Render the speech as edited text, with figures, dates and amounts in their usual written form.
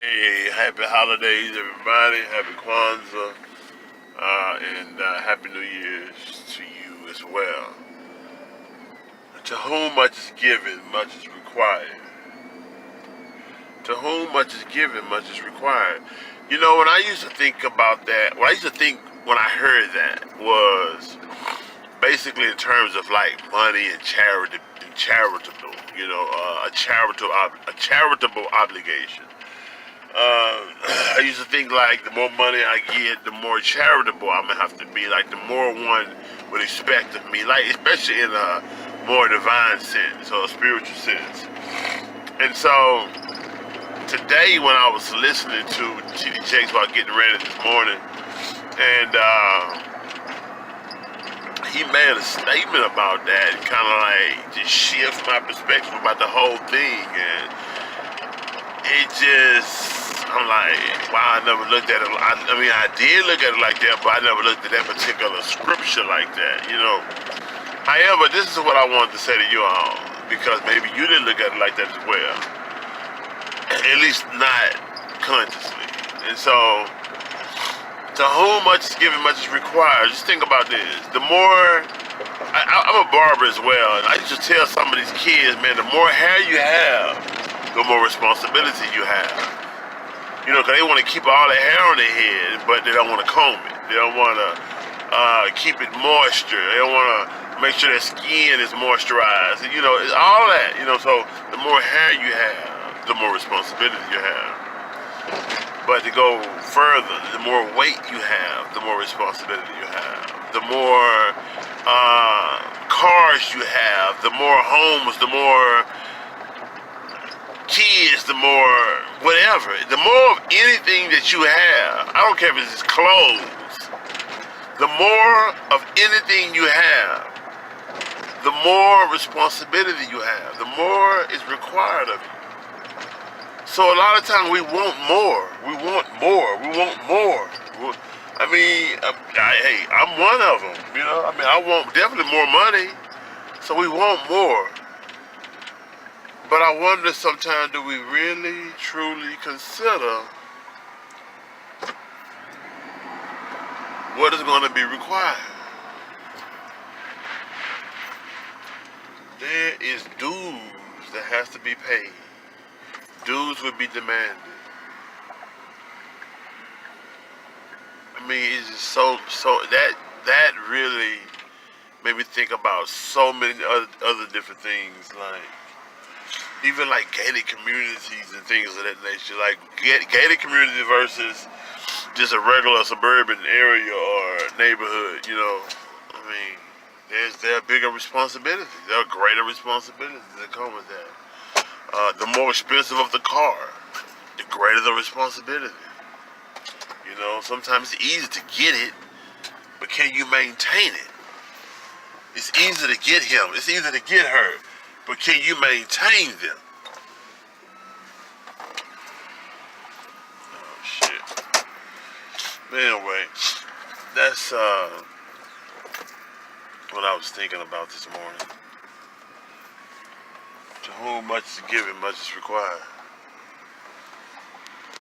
Hey, happy holidays, everybody. Happy Kwanzaa, and Happy New Year's to you as well. To whom much is given, much is required. To whom much is given, much is required. You know, when I used to think about that, what I used to think when I heard that was basically in terms of like money and charitable, a charitable obligation. I used to think like the more money I get, the more charitable I'm gonna have to be. Like the more one would expect of me, like especially in a more divine sense or a spiritual sense. And so today, when I was listening to TD Jakes while getting ready this morning, and he made a statement about that, kind of like just shift my perspective about the whole thing, and it just, I'm like, wow, I never looked at it. I mean, I did look at it like that, but I never looked at that particular scripture like that, you know. However, this is what I wanted to say to you all, because maybe you didn't look at it like that as well, at least not consciously. And so, to whom much is given, much is required. Just think about this. The more, I'm a barber as well, and I used to tell some of these kids, man, the more hair you have, the more responsibility you have. You know, because they want to keep all the hair on their head, but they don't want to comb it. They don't want to keep it moisture. They don't want to make sure their skin is moisturized. You know, it's all that. You know, so the more hair you have, the more responsibility you have. But to go further, the more weight you have, the more responsibility you have. The more cars you have, the more homes, the more kids, the more whatever. The more of anything that you have, I don't care if it's clothes, the more of anything you have, the more responsibility you have, the more is required of you. So a lot of times we want more. We want more. We want more. I mean, hey, I'm one of them. You know, I mean, I want definitely more money. So we want more. But I wonder sometimes, do we really, truly consider what is going to be required? There is dues that has to be paid. Dues would be demanded. I mean, it's just so that really made me think about so many other different things, like even like gated communities and things of that nature. Like gated community versus just a regular suburban area or neighborhood. You know, I mean, there are bigger responsibilities. There are greater responsibilities that come with that. The more expensive of the car, the greater the responsibility. You know, sometimes it's easy to get it, but can you maintain it? It's easy to get him, it's easy to get her, but can you maintain them? Oh shit. But anyway, that's what I was thinking about this morning. To whom much is given, much is required.